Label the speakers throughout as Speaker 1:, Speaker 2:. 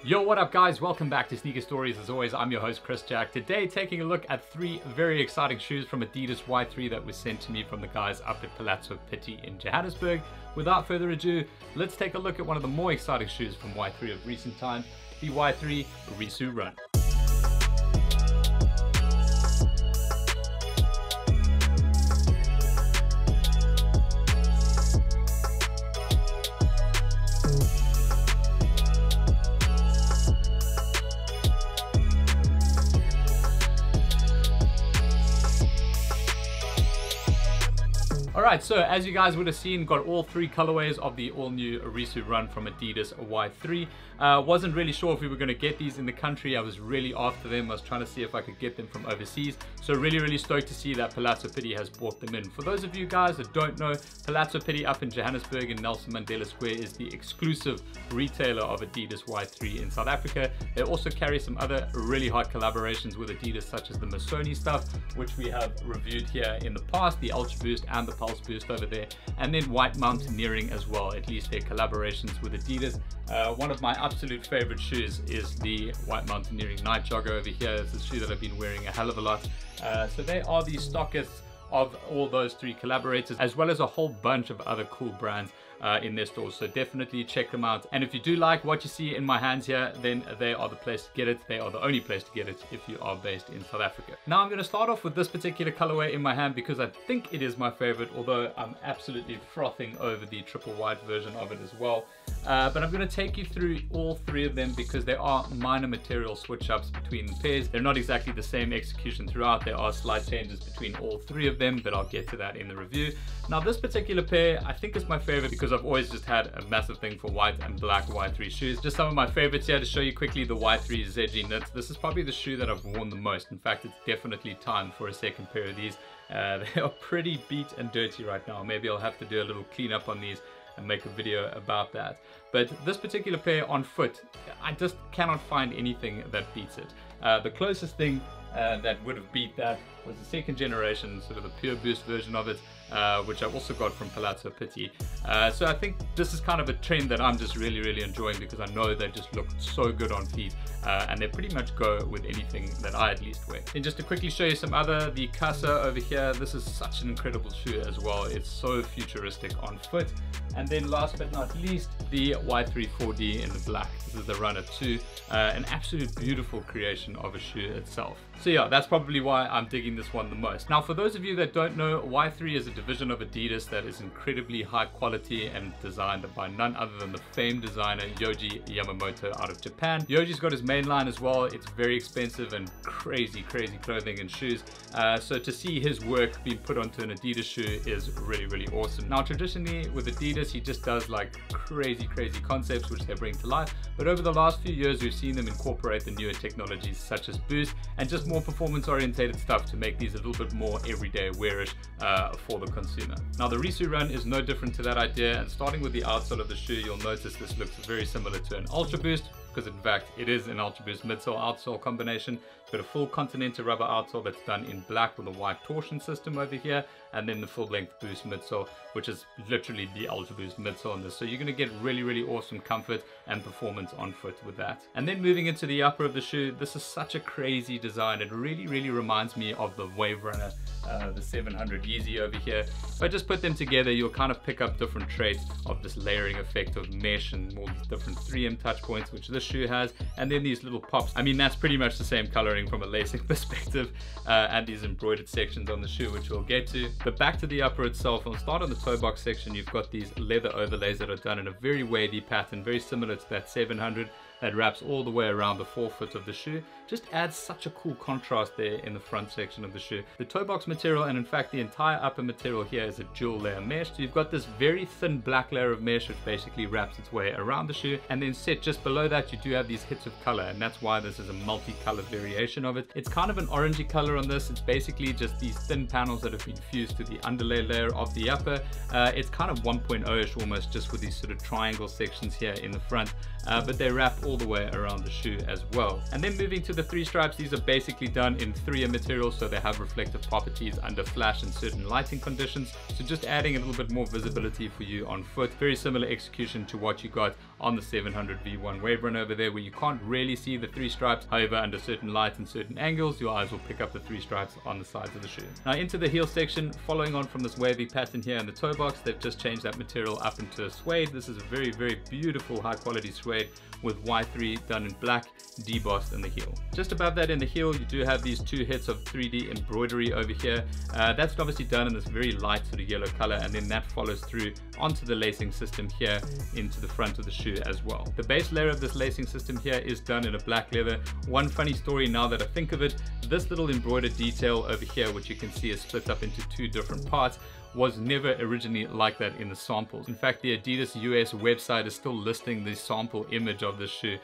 Speaker 1: Yo, what up guys? Welcome back to Sneaker Stories. As always, I'm your host Chris Jack. Today taking a look at three very exciting shoes from Adidas Y3 that was sent to me from the guys up at Palazzo Pitti in Johannesburg. Without further ado, let's take a look at one of the more exciting shoes from Y3 of recent times, the Y3 Rhisu Run. Alright, so as you guys would have seen, got all three colorways of the all-new Rhisu Run from Adidas Y3. Wasn't really sure if we were going to get these in the country. I was really after them. I was trying to see if I could get them from overseas. So really stoked to see that Palazzo Pitti has brought them in. For those of you guys that don't know, Palazzo Pitti up in Johannesburg in Nelson Mandela Square is the exclusive retailer of Adidas Y3 in South Africa. They also carry some other really hot collaborations with Adidas, such as the Missoni stuff, which we have reviewed here in the past, the Ultra Boost and the Pulse Boost over there, and then White Mountaineering as well, at least their collaborations with Adidas. One of my absolute favorite shoes is the White Mountaineering Night Jogger over here. It's a shoe that I've been wearing a hell of a lot. So they are the stockists of all those three collaborators, as well as a whole bunch of other cool brands in their stores. So definitely check them out. And if you do like what you see in my hands here, then they are the place to get it. They are the only place to get it if you are based in South Africa. Now I'm going to start off with this particular colorway in my hand because I think it is my favorite, although I'm absolutely frothing over the triple white version of it as well. But I'm going to take you through all three of them because there are minor material switch ups between the pairs. They're not exactly the same execution throughout. There are slight changes between all three of them, but I'll get to that in the review. Now this particular pair I think is my favorite because I've always just had a massive thing for white and black Y3 shoes. Just some of my favorites here to show you quickly. The Y3 ZG Knit. This is probably the shoe that I've worn the most. In fact, it's definitely time for a second pair of these. They are pretty beat and dirty right now. Maybe I'll have to do a little cleanup on these and make a video about that. But this particular pair on foot, I just cannot find anything that beats it. The closest thing that would have beat that was the second generation, sort of the pure boost version of it, which I also got from Palazzo Pitti. So I think this is kind of a trend that I'm just really enjoying because I know they just look so good on feet, and they pretty much go with anything that I at least wear. And just to quickly show you some other, the Casa over here, this is such an incredible shoe as well. It's so futuristic on foot. And then last but not least, the Y3 4D in the black. This is the Runner 2, an absolute beautiful creation of a shoe itself. So yeah, that's probably why I'm digging this one the most. Now, for those of you that don't know, Y3 is a division of Adidas that is incredibly high quality and designed by none other than the famed designer Yohji Yamamoto out of Japan. Yohji's got his main line as well. It's very expensive and crazy clothing and shoes. So to see his work being put onto an Adidas shoe is really awesome. Now, traditionally with Adidas, he just does like crazy concepts which they bring to life. But over the last few years, we've seen them incorporate the newer technologies such as Boost and just more performance-oriented stuff to make these a little bit more everyday wearish for the consumer. Now the Rhisu Run is no different to that idea, and starting with the outsole of the shoe, you'll notice this looks very similar to an Ultra Boost, because in fact it is an Ultra Boost midsole outsole combination. It's got a full Continental rubber outsole that's done in black with a white torsion system over here, and then the full length Boost midsole, which is literally the Ultra Boost midsole in this. So you're going to get really awesome comfort and performance on foot with that. And then moving into the upper of the shoe, this is such a crazy design. It really reminds me of the Wave Runner, the 700 Yeezy over here. If I just put them together, you'll kind of pick up different traits of this layering effect of mesh and all these different 3M touch points, which this shoe has, and then these little pops. I mean, that's pretty much the same coloring from a lacing perspective, and these embroidered sections on the shoe, which we'll get to. But back to the upper itself, I'll start on the toe box section. You've got these leather overlays that are done in a very wavy pattern, very similar to that 700, that wraps all the way around the forefoot of the shoe. Just adds such a cool contrast there in the front section of the shoe. The toe box material, and in fact the entire upper material here, is a dual layer mesh. So you've got this very thin black layer of mesh which basically wraps its way around the shoe, and then set just below that you do have these hits of color, and that's why this is a multicolored variation of it. It's kind of an orangey color on this. It's basically just these thin panels that have been fused to the underlay layer of the upper. It's kind of 1.0-ish almost, just with these sort of triangle sections here in the front, but they wrap all the way around the shoe as well. And then moving to the three stripes, these are basically done in 3M material, so they have reflective properties under flash and certain lighting conditions, so just adding a little bit more visibility for you on foot. Very similar execution to what you got on the 700 V1 Wave Run over there, where you can't really see the 3 stripes. However, under certain lights and certain angles, your eyes will pick up the 3 stripes on the sides of the shoe. Now into the heel section, following on from this wavy pattern here in the toe box, they've just changed that material up into a suede. This is a very, very beautiful high quality suede with Y3 done in black, debossed in the heel. Just above that in the heel, you do have these 2 hits of 3D embroidery over here. That's obviously done in this very light sort of yellow color, and then that follows through onto the lacing system here into the front of the shoe as well. The base layer of this lacing system here is done in a black leather. One funny story now that I think of it, this little embroidered detail over here, which you can see is split up into 2 different parts, was never originally like that in the samples. In fact, the Adidas US website is still listing the sample image of this shoe,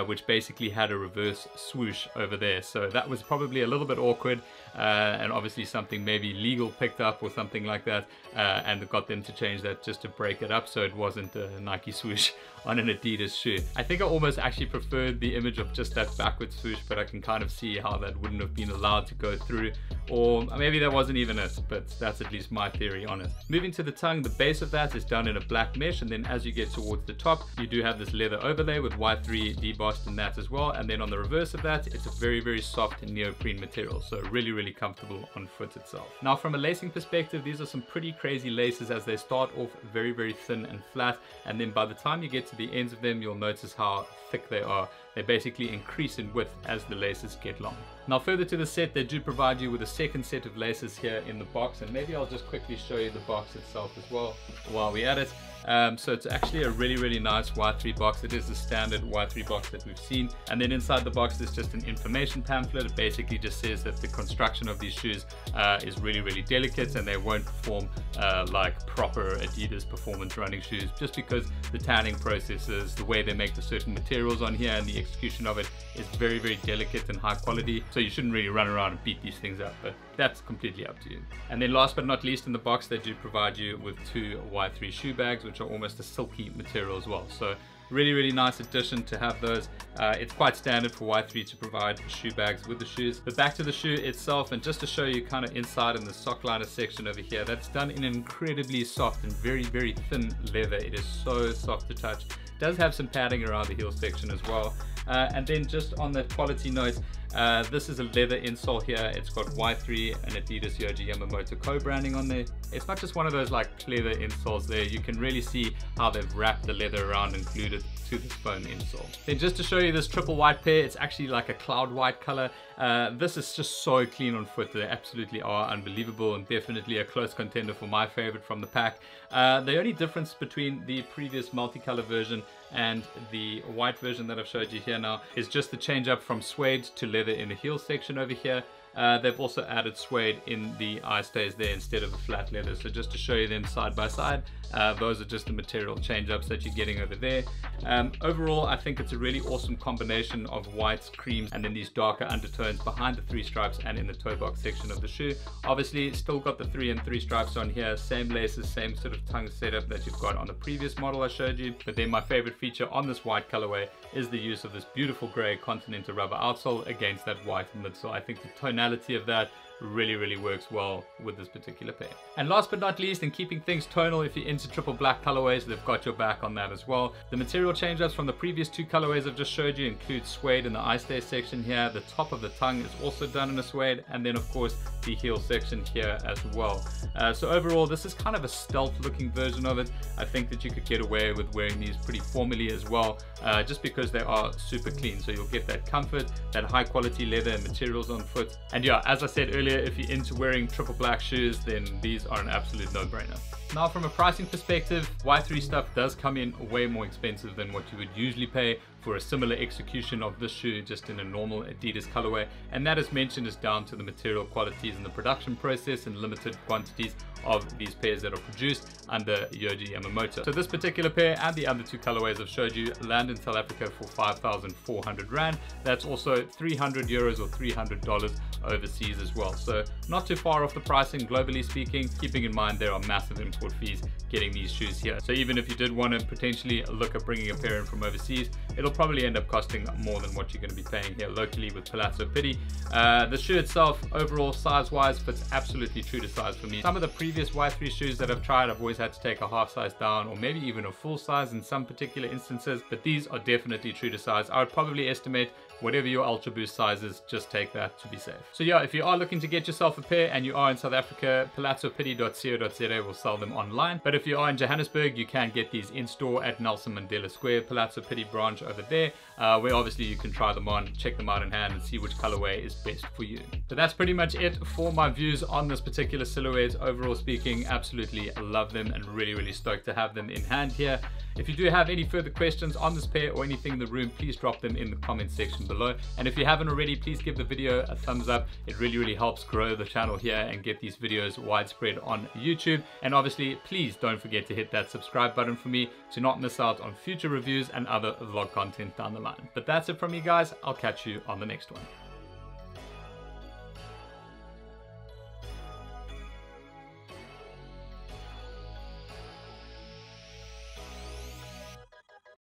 Speaker 1: which basically had a reverse swoosh over there. So that was probably a little bit awkward, and obviously something maybe legal picked up or something like that, and got them to change that just to break it up so it wasn't a Nike swoosh on an Adidas shoe. I think I almost actually preferred the image of just that backward swoosh, but I can kind of see how that wouldn't have been allowed to go through, or maybe that wasn't even it, but that's at least my theory on it. Moving to the tongue, the base of that is done in a black mesh, and then as you get towards the top, you do have this leather overlay with Y3 debossed in that as well, and then on the reverse of that, it's a very, very soft neoprene material, so really, really comfortable on foot itself. Now from a lacing perspective, these are some pretty crazy laces as they start off very, very thin and flat, and then by the time you get to the ends of them, you'll notice how thick they are. They basically increase in width as the laces get long. Now further to the set, they do provide you with a second set of laces here in the box, and maybe I'll just quickly show you the box itself as well while we're at it. So it's actually a really, really nice Y3 box. It is the standard Y3 box that we've seen, and then inside the box there's just an information pamphlet. It basically just says that the construction of these shoes is really, really delicate, and they won't perform like proper Adidas performance running shoes, just because the tanning processes, the way they make the certain materials on here, and the execution of it is very, very delicate and high quality. So you shouldn't really run around and beat these things up, but that's completely up to you. And then last but not least, in the box they do provide you with 2 Y3 shoe bags, which are almost a silky material as well. So really, really nice addition to have those. It's quite standard for Y3 to provide shoe bags with the shoes. But back to the shoe itself, and just to show you kind of inside in the sock liner section over here, that's done in incredibly soft and very, very thin leather. It is so soft to touch. It does have some padding around the heel section as well. And then just on that quality note, this is a leather insole here. It's got Y3 and Adidas Yohji Yamamoto co-branding on there. It's not just one of those like leather insoles there. You can really see how they've wrapped the leather around and glued it to this foam insole. Then just to show you this triple white pair, it's actually like a cloud white color. This is just so clean on foot. They absolutely are unbelievable, and definitely a close contender for my favorite from the pack. The only difference between the previous multicolor version and the white version that I've showed you here now is just the change up from suede to leather in the heel section over here. They've also added suede in the eye stays there instead of a flat leather. So just to show you them side by side, those are just the material change ups that you're getting over there. Overall, I think it's a really awesome combination of whites, creams, and then these darker undertones behind the 3 stripes and in the toe box section of the shoe. Obviously, still got the 3 and 3 stripes on here, same laces, same sort of tongue setup that you've got on the previous model I showed you. But then my favorite feature on this white colorway is the use of this beautiful gray Continental rubber outsole against that white midsole. I think the tonality of that really, really works well with this particular pair. And last but not least, in keeping things tonal, if you're into triple black colorways, they've got your back on that as well. The material change-ups from the previous 2 colorways I've just showed you include suede in the eye stay section here. The top of the tongue is also done in a suede, and then of course the heel section here as well. So overall, this is kind of a stealth looking version of it. I think that you could get away with wearing these pretty formally as well, just because they are super clean. So you'll get that comfort, that high quality leather and materials on foot. And yeah, as I said earlier, if you're into wearing triple black shoes, then these are an absolute no-brainer. Now from a pricing perspective, Y3 stuff does come in way more expensive than what you would usually pay for a similar execution of this shoe just in a normal Adidas colorway, and that, as mentioned, is down to the material qualities and the production process and limited quantities of these pairs that are produced under Yohji Yamamoto. So this particular pair and the other 2 colorways I've showed you land in South Africa for 5,400 Rand. That's also 300 euros or $300 overseas as well. So not too far off the pricing globally speaking, keeping in mind there are massive import fees getting these shoes here. So even if you did want to potentially look at bringing a pair in from overseas, it'll probably end up costing more than what you're going to be paying here locally with Palazzo Pitti. The shoe itself, overall size-wise, fits absolutely true to size for me. Some of the previous Y3 shoes that I've tried, I've always had to take a half size down, or maybe even a full size in some particular instances, but these are definitely true to size. I would probably estimate whatever your Ultra Boost size is, just take that to be safe. So yeah, if you are looking to get yourself a pair and you are in South Africa, palazzopitti.co.za will sell them online. But if you are in Johannesburg, you can get these in store at Nelson Mandela Square, Palazzo Pitti branch over there, where obviously you can try them on, check them out in hand, and see which colorway is best for you. So that's pretty much it for my views on this particular silhouette. Overall speaking, absolutely love them and really stoked to have them in hand here. If you do have any further questions on this pair or anything in the room, please drop them in the comment section below. And if you haven't already, please give the video a thumbs up. It really helps grow the channel here and get these videos widespread on YouTube. And obviously, please don't forget to hit that subscribe button for me to not miss out on future reviews and other vlog content down the line. But that's it from me, guys. I'll catch you on the next one.